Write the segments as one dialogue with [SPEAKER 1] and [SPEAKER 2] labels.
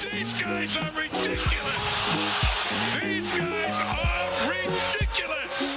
[SPEAKER 1] These guys are ridiculous. These guys are ridiculous.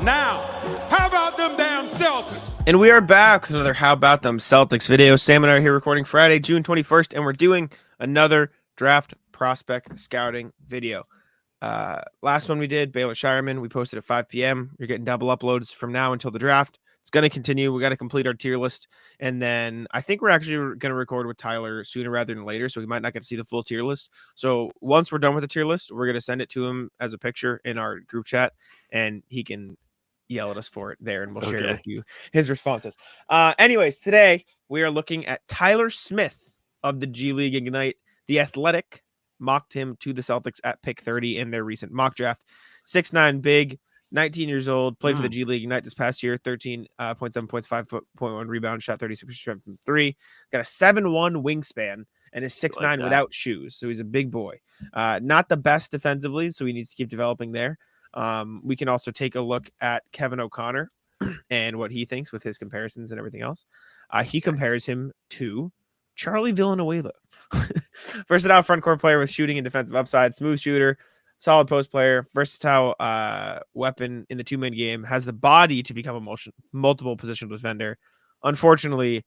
[SPEAKER 2] Now, how about them damn Celtics?
[SPEAKER 3] And we are back with another How About Them Celtics video. Sam and I are here recording Friday, June 21st, and we're doing another draft prospect scouting video. Last one we did, Baylor Shireman, we posted at 5 p.m. You're getting double uploads from now until the draft. It's going to continue. We got to complete our tier list. And then I think we're actually going to record with Tyler sooner rather than later. So we might not get to see the full tier list. So once we're done with the tier list, we're going to send it to him as a picture in our group chat, and he can yell at us for it there, and we'll share with you his responses. Anyways, today we are looking at Tyler Smith of the G League Ignite. The Athletic mocked him to the Celtics at pick 30 in their recent mock draft. 6'9", big, 19 years old, played for the G League Ignite this past year, 13.7 points, 5.1 rebounds, shot 36% from three. Got a 7'1" wingspan and is 6'9" without shoes. So he's a big boy. Not the best defensively, so he needs to keep developing there. We can also take a look at Kevin O'Connor and what he thinks with his comparisons and everything else. He compares him to Charlie Villanueva. Versatile front court player with shooting and defensive upside, smooth shooter, solid post player, versatile weapon in the two-man game, has the body to become a multiple positional defender. Unfortunately,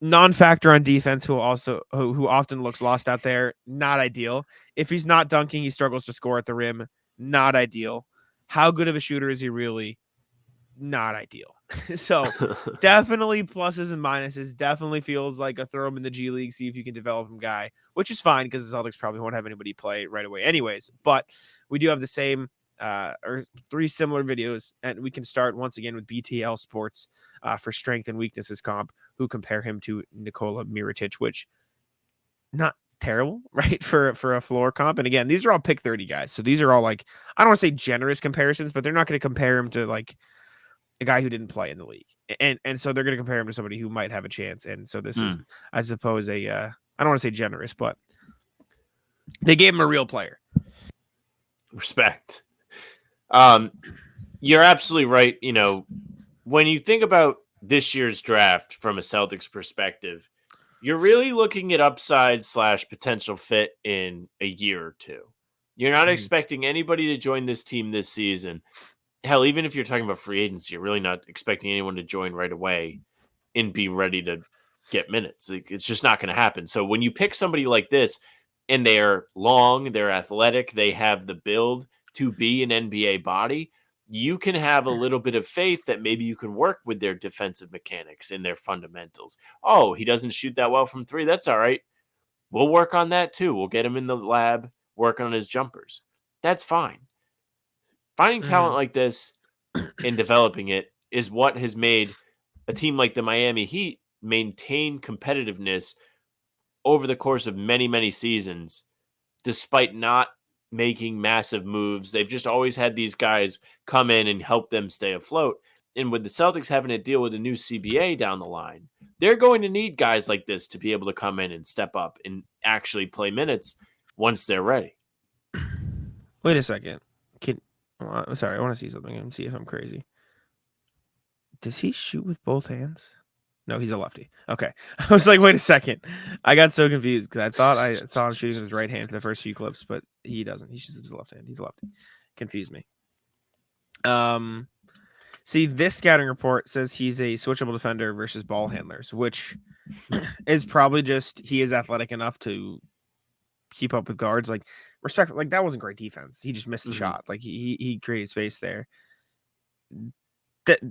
[SPEAKER 3] non-factor on defense, who often looks lost out there. Not ideal. If he's not dunking, he struggles to score at the rim. Not ideal. How good of a shooter is he really? Not ideal. So definitely pluses and minuses. Definitely feels like a throw him in the G League, see if you can develop him guy, which is fine because the Celtics probably won't have anybody play right away anyways. But we do have the same or three similar videos, and we can start once again with BTL Sports for strength and weaknesses comp, who compare him to Nikola Mirotic, which not terrible, right? For a floor comp. And again, these are all pick 30 guys. So these are all like, I don't want to say generous comparisons, but they're not going to compare him to like a guy who didn't play in the league. And so they're going to compare him to somebody who might have a chance. And so this is, I suppose, I don't want to say generous, but they gave him a real player.
[SPEAKER 4] Respect. You're absolutely right. You know, when you think about this year's draft from a Celtics perspective, you're really looking at upside / potential fit in a year or two. You're not expecting anybody to join this team this season. Hell, even if you're talking about free agency, you're really not expecting anyone to join right away and be ready to get minutes. Like, it's just not going to happen. So when you pick somebody like this and they're long, they're athletic, they have the build to be an NBA body, you can have a little bit of faith that maybe you can work with their defensive mechanics and their fundamentals. Oh, he doesn't shoot that well from three. That's all right. We'll work on that too. We'll get him in the lab, work on his jumpers. That's fine. Finding talent like this and developing it is what has made a team like the Miami Heat maintain competitiveness over the course of many, many seasons, despite not making massive moves. They've just always had these guys come in and help them stay afloat. And with the Celtics having to deal with a new CBA down the line, they're going to need guys like this to be able to come in and step up and actually play minutes once they're ready.
[SPEAKER 3] Wait a second. Sorry, I want to see something and see if I'm crazy. Does he shoot with both hands? No, he's a lefty. Okay. I was like, wait a second. I got so confused because I thought I saw him shooting with his right hand in the first few clips, but he doesn't. He shoots with his left hand. He's a lefty. Confused me. See, this scouting report says he's a switchable defender versus ball handlers, which is probably just he is athletic enough to keep up with guards. Like, respect, like that wasn't great defense. He just missed the shot. Like he created space there.
[SPEAKER 4] That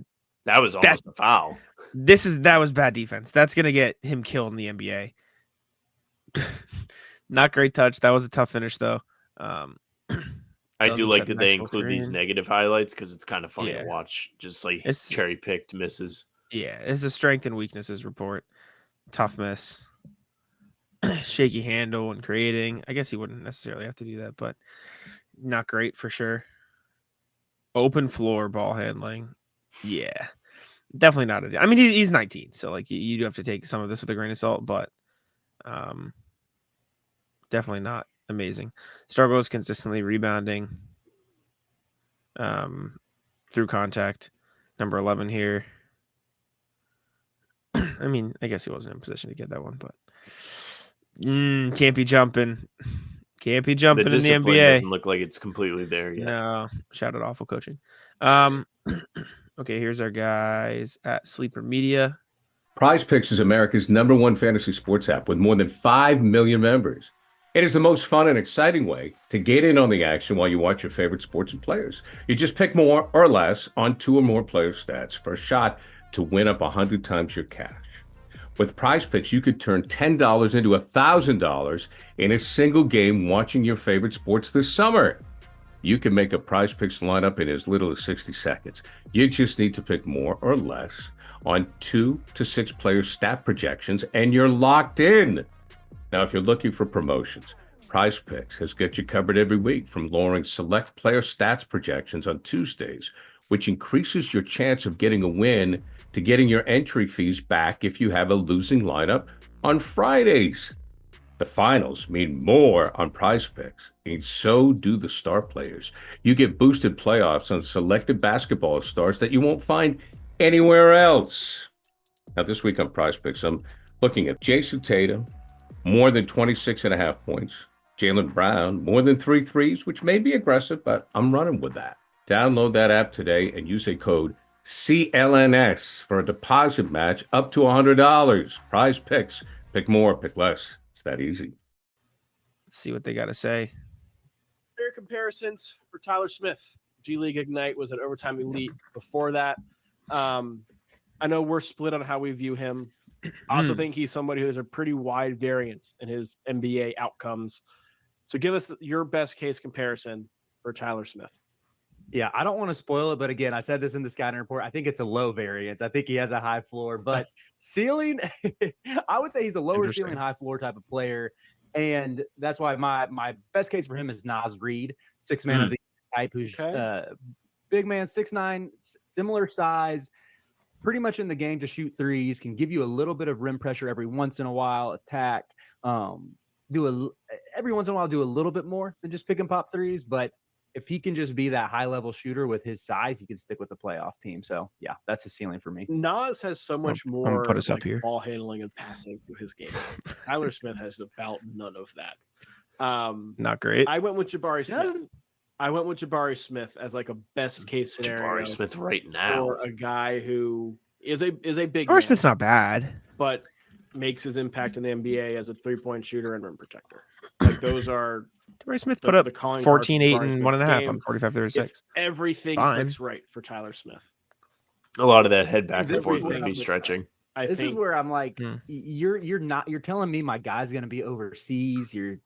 [SPEAKER 4] was almost a foul.
[SPEAKER 3] That was bad defense. That's gonna get him killed in the NBA. Not great touch. That was a tough finish though.
[SPEAKER 4] I do like that they include these negative highlights because it's kind of funny to watch. Just like cherry picked misses.
[SPEAKER 3] Yeah, it's a strength and weaknesses report. Tough miss. Shaky handle when creating. I guess he wouldn't necessarily have to do that, but not great for sure. Open floor ball handling. Yeah. Definitely not. I mean, he's 19, so like you do have to take some of this with a grain of salt, but definitely not amazing. Struggles consistently rebounding through contact. Number 11 here. I mean, I guess he wasn't in position to get that one, but Can't be jumping. Can't be
[SPEAKER 4] The
[SPEAKER 3] jumping in the
[SPEAKER 4] discipline
[SPEAKER 3] NBA.
[SPEAKER 4] doesn't look like it's completely there yet.
[SPEAKER 3] No, shout out awful coaching. Okay, here's our guys at Sleeper Media.
[SPEAKER 5] Prize Picks is America's #1 fantasy sports app with more than 5 million members. It is the most fun and exciting way to get in on the action while you watch your favorite sports and players. You just pick more or less on 2 or more player stats for a shot to win up 100 times your cash. With Prize Picks, you could turn $10 into $1,000 in a single game watching your favorite sports this summer. You can make a Prize Picks lineup in as little as 60 seconds. You just need to pick more or less on 2 to 6 player stat projections, and you're locked in. Now, if you're looking for promotions, Prize Picks has got you covered every week, from lowering select player stats projections on Tuesdays, which increases your chance of getting a win, to getting your entry fees back if you have a losing lineup on Fridays. The finals mean more on Prize Picks, and so do the star players. You get boosted playoffs on selected basketball stars that you won't find anywhere else. Now, this week on Prize Picks, I'm looking at Jason Tatum, more than 26.5 points. Jaylen Brown, more than 3 threes, which may be aggressive, but I'm running with that. Download that app today and use a code CLNS for a deposit match up to $100. Prize Picks. Pick more, pick less. It's that easy.
[SPEAKER 3] Let's see what they got to say.
[SPEAKER 6] Fair comparisons for Tyler Smith. G League Ignite was an overtime elite before that. I know we're split on how we view him. I also think he's somebody who has a pretty wide variance in his NBA outcomes. So give us your best case comparison for Tyler Smith.
[SPEAKER 7] Yeah, I don't want to spoil it, but again, I said this in the scouting report. I think it's a low variance. I think he has a high floor, but ceiling, I would say he's a lower ceiling, high floor type of player. And that's why my best case for him is Naz Reid, 6-man of the type, who's big man, 6'9", similar size, pretty much in the game to shoot threes, can give you a little bit of rim pressure every once in a while, attack, every once in a while do a little bit more than just pick and pop threes, but if he can just be that high-level shooter with his size, he can stick with the playoff team. So, yeah, that's a ceiling for me.
[SPEAKER 6] Nas has so much more
[SPEAKER 3] put us up here.
[SPEAKER 6] Ball handling and passing to his game. Tyler Smith has about none of that.
[SPEAKER 3] Not great.
[SPEAKER 6] I went with Jabari Smith. I went with Jabari Smith as like a best-case scenario.
[SPEAKER 4] Jabari Smith right now.
[SPEAKER 6] For a guy who is a big
[SPEAKER 3] Jabari
[SPEAKER 6] man,
[SPEAKER 3] Smith's not bad,
[SPEAKER 6] but makes his impact in the NBA as a three-point shooter and rim protector. Like those are
[SPEAKER 3] Jabari Smith put up
[SPEAKER 6] the calling
[SPEAKER 3] 14, 8,
[SPEAKER 6] cards of
[SPEAKER 3] and
[SPEAKER 6] Jabari
[SPEAKER 3] 1.5
[SPEAKER 6] Smith's
[SPEAKER 3] on 45, 36.
[SPEAKER 6] if everything
[SPEAKER 3] Fine.
[SPEAKER 6] clicks right for Tyler Smith.
[SPEAKER 4] A lot of that head back and
[SPEAKER 7] This
[SPEAKER 4] forth
[SPEAKER 7] is
[SPEAKER 4] would
[SPEAKER 7] what
[SPEAKER 4] be
[SPEAKER 7] I'm-
[SPEAKER 4] stretching.
[SPEAKER 7] This is where I'm like,
[SPEAKER 3] Hmm.
[SPEAKER 7] you're telling me my guy's going to be overseas. You're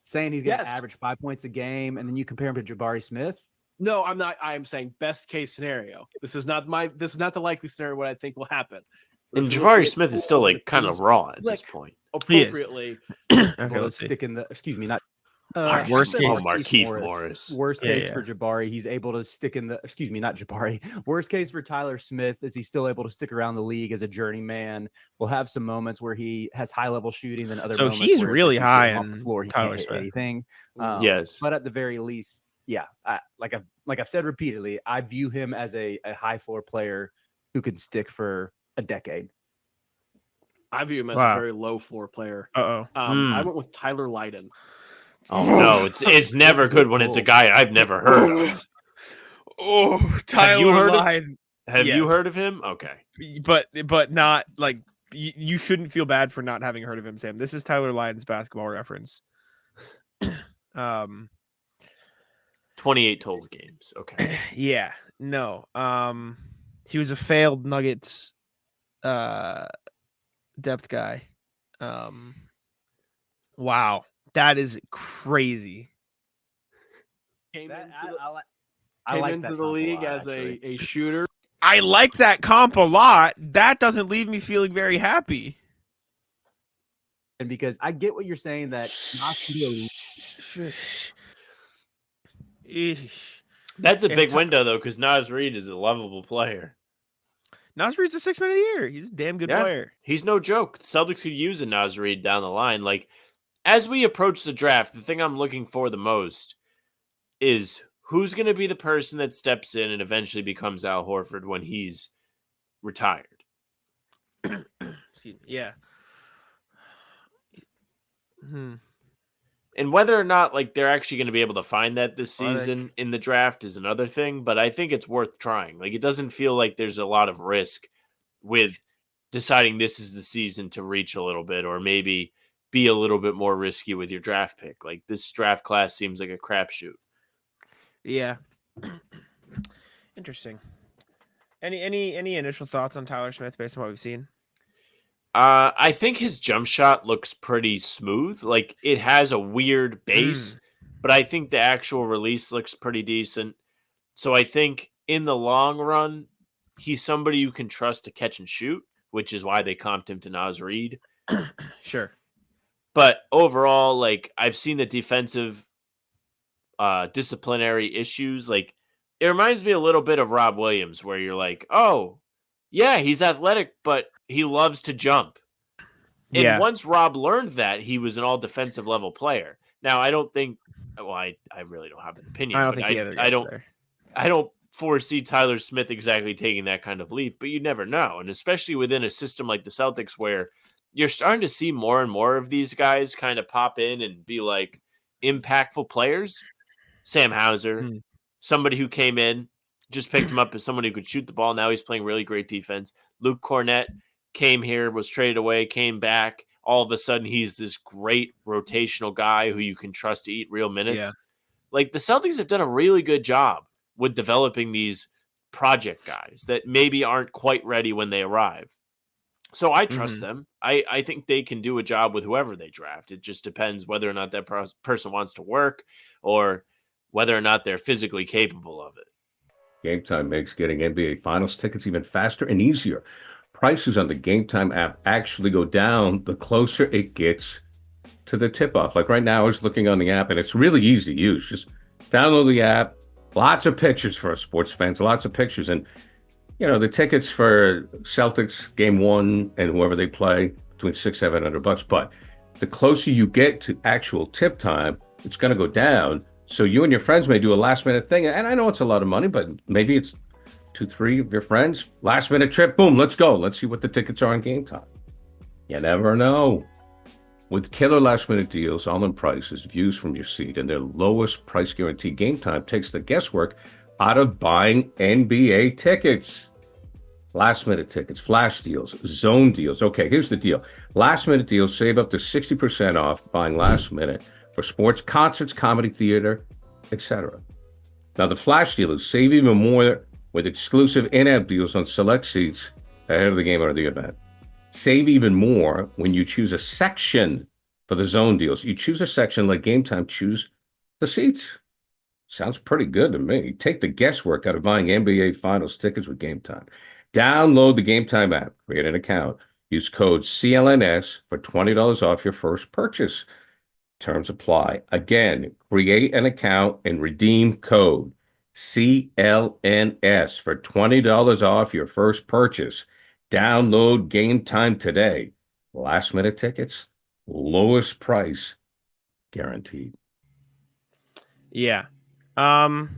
[SPEAKER 7] saying he's going to
[SPEAKER 6] Yes.
[SPEAKER 7] average 5 points a game, and then you compare him to Jabari Smith.
[SPEAKER 6] No, I'm not. I'm saying best case scenario. This is not the likely scenario what I think will happen. But
[SPEAKER 4] And
[SPEAKER 6] if you look
[SPEAKER 4] Jabari
[SPEAKER 6] at
[SPEAKER 4] Smith is
[SPEAKER 6] who
[SPEAKER 4] still
[SPEAKER 6] the
[SPEAKER 4] like kind of
[SPEAKER 6] teams
[SPEAKER 4] raw at this
[SPEAKER 6] click
[SPEAKER 4] point.
[SPEAKER 3] He is.
[SPEAKER 6] appropriately.
[SPEAKER 3] Okay,
[SPEAKER 7] Well,
[SPEAKER 3] let's see.
[SPEAKER 7] stick in the, excuse me, not
[SPEAKER 3] Worst case.
[SPEAKER 4] Markieff Morris.
[SPEAKER 7] Worst
[SPEAKER 3] Yeah,
[SPEAKER 7] case
[SPEAKER 3] yeah.
[SPEAKER 7] for Jabari, he's able to stick in the, excuse me, not Jabari. Worst case for Tyler Smith is he's still able to stick around the league as a journeyman. We'll have some moments where he has high level shooting, then other
[SPEAKER 3] So
[SPEAKER 7] moments
[SPEAKER 3] he's
[SPEAKER 7] where it's
[SPEAKER 3] really
[SPEAKER 7] like you
[SPEAKER 3] high
[SPEAKER 7] get him off the
[SPEAKER 3] in
[SPEAKER 7] floor. He
[SPEAKER 3] Tyler
[SPEAKER 7] can't hit
[SPEAKER 3] Smith.
[SPEAKER 7] anything.
[SPEAKER 4] Yes.
[SPEAKER 7] But at the very least, yeah, like I've said repeatedly, I view him as a high floor player who can stick for a decade.
[SPEAKER 6] I view him as
[SPEAKER 3] Wow.
[SPEAKER 6] a very low floor player.
[SPEAKER 3] Uh-oh.
[SPEAKER 6] I went with Tyler Lydon.
[SPEAKER 4] Oh no, it's never good when it's a guy I've never heard of.
[SPEAKER 3] Oh,
[SPEAKER 4] Have you heard of-
[SPEAKER 3] Lydon.
[SPEAKER 4] Have you
[SPEAKER 3] Yes.
[SPEAKER 4] heard of him? Okay.
[SPEAKER 3] But not like you shouldn't feel bad for not having heard of him, Sam. This is Tyler Lydon's basketball reference.
[SPEAKER 4] 28 total games. Okay.
[SPEAKER 3] Yeah, no. He was a failed Nuggets depth guy. Wow, that is crazy.
[SPEAKER 6] Came
[SPEAKER 7] That-
[SPEAKER 6] into
[SPEAKER 7] I
[SPEAKER 6] came
[SPEAKER 7] like
[SPEAKER 6] into
[SPEAKER 7] that
[SPEAKER 6] the
[SPEAKER 7] comp a
[SPEAKER 6] league
[SPEAKER 7] lot,
[SPEAKER 6] as
[SPEAKER 7] actually.
[SPEAKER 6] a shooter.
[SPEAKER 3] I like that comp a lot. That doesn't leave me feeling very happy.
[SPEAKER 7] And because I get what you're saying that not to be
[SPEAKER 3] Eesh.
[SPEAKER 4] That's a
[SPEAKER 3] If
[SPEAKER 4] big
[SPEAKER 3] Ty-
[SPEAKER 4] window though, because Naz Reid is a lovable player.
[SPEAKER 3] Naz Reid's a 6-man of the year. He's a damn good
[SPEAKER 4] Yeah.
[SPEAKER 3] player.
[SPEAKER 4] He's no joke. The Celtics could use a Naz Reid down the line. Like, as we approach the draft, the thing I'm looking for the most is who's going to be the person that steps in and eventually becomes Al Horford when he's retired.
[SPEAKER 3] Excuse me. Yeah.
[SPEAKER 4] And whether or not like they're actually going to be able to find that this
[SPEAKER 3] Athletic.
[SPEAKER 4] season in the draft is another thing, but I think it's worth trying. Like it doesn't feel like there's a lot of risk with deciding this is the season to reach a little bit or maybe be a little bit more risky with your draft pick. Like this draft class seems like a crapshoot.
[SPEAKER 3] Yeah. Interesting. Any initial thoughts on Tyler Smith based on what we've seen?
[SPEAKER 4] I think his jump shot looks pretty smooth. Like it has a weird base, but I think the actual release looks pretty decent. So I think in the long run, he's somebody you can trust to catch and shoot, which is why they comped him to Naz Reid.
[SPEAKER 3] Sure.
[SPEAKER 4] But overall, like I've seen the defensive disciplinary issues. Like it reminds me a little bit of Rob Williams, where you're like, oh, yeah, he's athletic, but he loves to jump. And once Rob learned that, he was an all defensive level player. Now, I don't think. Well, I really don't have an opinion.
[SPEAKER 3] I don't think either.
[SPEAKER 4] I don't foresee Tyler Smith exactly taking that kind of leap, but you never know. And especially within a system like the Celtics, where you're starting to see more and more of these guys kind of pop in and be like impactful players. Sam Hauser, somebody who came in, just picked him up as someone who could shoot the ball. Now he's playing really great defense. Luke Cornett came here, was traded away, came back. All of a sudden, he's this great rotational guy who you can trust to eat real minutes.
[SPEAKER 3] Yeah.
[SPEAKER 4] Like the Celtics have done a really good job with developing these project guys that maybe aren't quite ready when they arrive. So I trust them. I think they can do a job with whoever they draft. It just depends whether or not that person wants to work or whether or not they're physically capable of it.
[SPEAKER 5] GameTime makes getting NBA Finals tickets even faster and easier. Prices on the GameTime app actually go down the closer it gets to the tip-off. Like right now, I was looking on the app, and it's really easy to use. Just download the app. Lots of pictures for us sports fans. Lots of pictures. And, you know, the tickets for Celtics Game 1 and whoever they play, between $600-$700. But the closer you get to actual tip time, it's going to go down. So you and your friends may do a last-minute thing. And I know it's a lot of money, but maybe it's 2-3 of your friends, last minute trip, boom, let's go. Let's see what the tickets are on Game Time. You never know. With killer last minute deals, all in prices, views from your seat, and their lowest price guarantee, Game Time takes the guesswork out of buying NBA tickets. Last minute tickets, flash deals, zone deals. Okay, here's the deal. Last minute deals save up to 60% off buying last minute for sports, concerts, comedy, theater, etc. Now the flash deal is save even more with exclusive in-app deals on select seats ahead of the game or the event. Save even more when you choose a section for the zone deals. You choose a section, let Game Time choose the seats. Sounds pretty good to me. Take the guesswork out of buying NBA Finals tickets with Game Time. Download the Game Time app, create an account, use code CLNS for $20 off your first purchase. Terms apply. Again, create an account and redeem code CLNS for $20 off your first purchase. Download Game Time today. Last minute tickets, lowest price guaranteed.
[SPEAKER 3] Yeah. I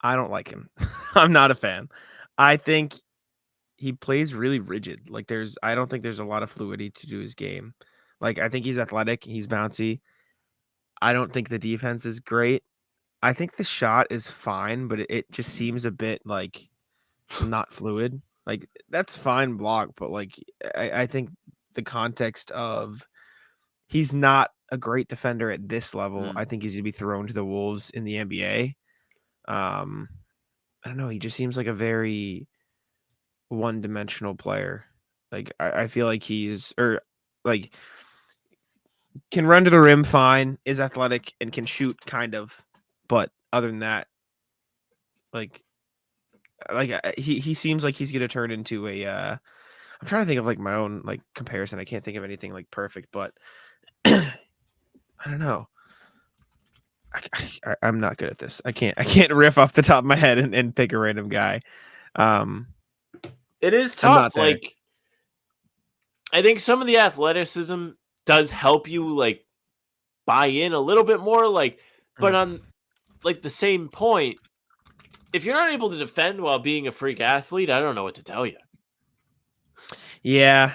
[SPEAKER 3] don't like him. I'm not a fan. I think he plays really rigid. Like I don't think there's a lot of fluidity to his game. Like I think he's athletic, he's bouncy. I don't think the defense is great. I think the shot is fine, but it just seems a bit like not fluid. Like that's fine block, but like I think the context of he's not a great defender at this level. I think he's gonna be thrown to the wolves in the NBA. I don't know. He just seems like a very one-dimensional player. Like I feel like can run to the rim fine, is athletic, and can shoot kind of, but other than that, he seems like he's gonna turn into a I'm trying to think of like my own like comparison. I can't think of anything like perfect, but I don't know. I'm not good at this. I can't riff off the top of my head and pick a random guy.
[SPEAKER 4] It is tough. Like I think some of the athleticism does help you like buy in a little bit more. Like, but on like the same point, if you're not able to defend while being a freak athlete, I don't know what to tell you.
[SPEAKER 3] Yeah.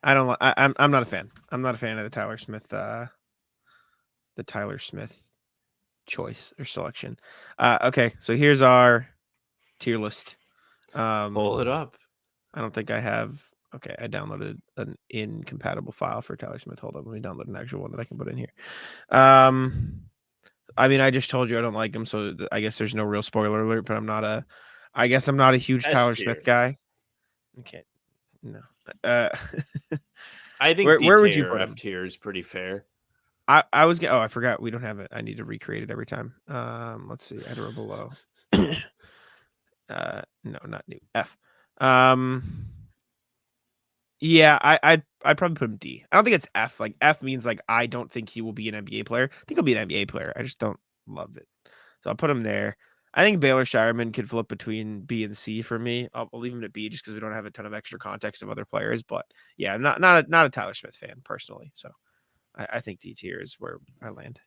[SPEAKER 3] I don't. I'm not a fan. I'm not a fan of the Tyler Smith choice or selection. Okay, so here's our tier list.
[SPEAKER 4] Pull it up.
[SPEAKER 3] I don't think I have. Okay, I downloaded an incompatible file for Tyler Smith. Hold on, let me download an actual one that I can put in here. I mean, I just told you I don't like him, so I guess there's no real spoiler alert. But I guess I'm not a huge Tyler Smith guy. Okay, no.
[SPEAKER 4] I think
[SPEAKER 3] where would you put
[SPEAKER 4] F
[SPEAKER 3] him?
[SPEAKER 4] tier is pretty fair.
[SPEAKER 3] I was I forgot we don't have it. I need to recreate it every time. Let's see, add a row below. No, not new. F. Yeah, I'd probably put him D. I don't think it's F. Like F means like I don't think he will be an NBA player. I think he'll be an NBA player. I just don't love it. So I'll put him there. I think Baylor Shireman could flip between B and C for me. I'll leave him at B just because we don't have a ton of extra context of other players. But yeah, I'm not a Tyler Smith fan personally. So I think D tier is where I land.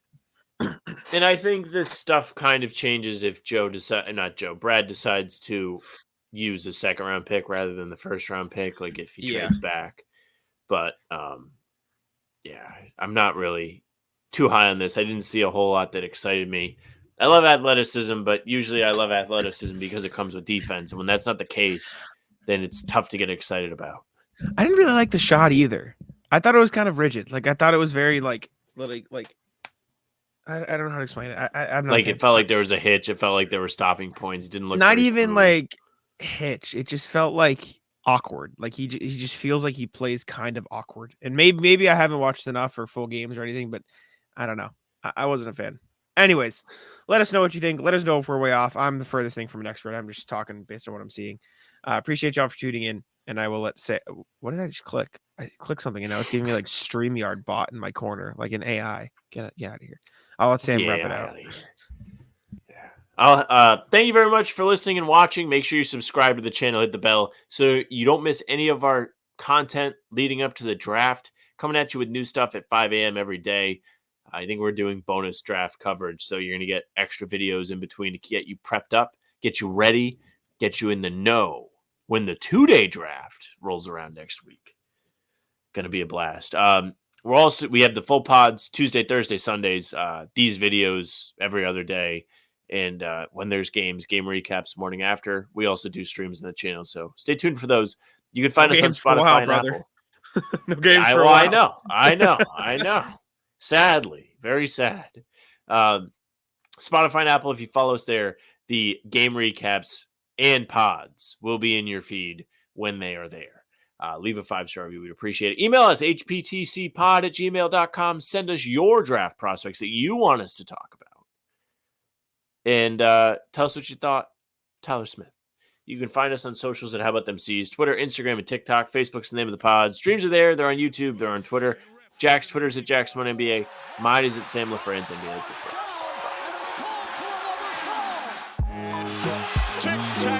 [SPEAKER 4] And I think this stuff kind of changes if Brad decides to use a second round pick rather than the first round pick, like if he trades back. But yeah, I'm not really too high on this. I didn't see a whole lot that excited me. I love athleticism, but usually I love athleticism because it comes with defense. And when that's not the case, then it's tough to get excited about.
[SPEAKER 3] I didn't really like the shot either. I thought it was kind of rigid. Like I thought it was very like I don't know how to explain it. I'm not
[SPEAKER 4] like it felt like there was a hitch. It felt like there were stopping points. It didn't look
[SPEAKER 3] not even
[SPEAKER 4] smooth.
[SPEAKER 3] like hitch. It just felt like awkward. Like he just feels like he plays kind of awkward. And maybe I haven't watched enough for full games or anything, but I don't know. I wasn't a fan. Anyways, let us know what you think. Let us know if we're way off. I'm the furthest thing from an expert. I'm just talking based on what I'm seeing. Appreciate y'all for tuning in. And I will what did I just click? I clicked something and now it's giving me like StreamYard bot in my corner, like an AI. Get out of here. I'll let Sam wrap it out.
[SPEAKER 4] Thank you very much for listening and watching. Make sure you subscribe to the channel, hit the bell so you don't miss any of our content leading up to the draft. Coming at you with new stuff at 5 a.m. every day. I think we're doing bonus draft coverage, so you're going to get extra videos in between to get you prepped up, get you ready, get you in the know when the 2-day draft rolls around next week. Going to be a blast. We have the full pods Tuesday, Thursday, Sundays. These videos every other day. And when there's game recaps morning after, we also do streams on the channel. So stay tuned for those. You can find us on Spotify and Apple.
[SPEAKER 3] No games for a while.
[SPEAKER 4] I know. Sadly, very sad. Spotify and Apple, if you follow us there, the game recaps and pods will be in your feed when they are there. Leave a 5-star review. We'd appreciate it. Email us, hptcpod@gmail.com. Send us your draft prospects that you want us to talk about. And tell us what you thought. Tyler Smith. You can find us on socials at How About Them C's, Twitter, Instagram, and TikTok. Facebook's the name of the pod. Streams are there. They're on YouTube. They're on Twitter. Jack's Twitter's at Jack's1NBA. Mine is at Sam LaFrance NBA. That's it for us.
[SPEAKER 1] Tick-tock.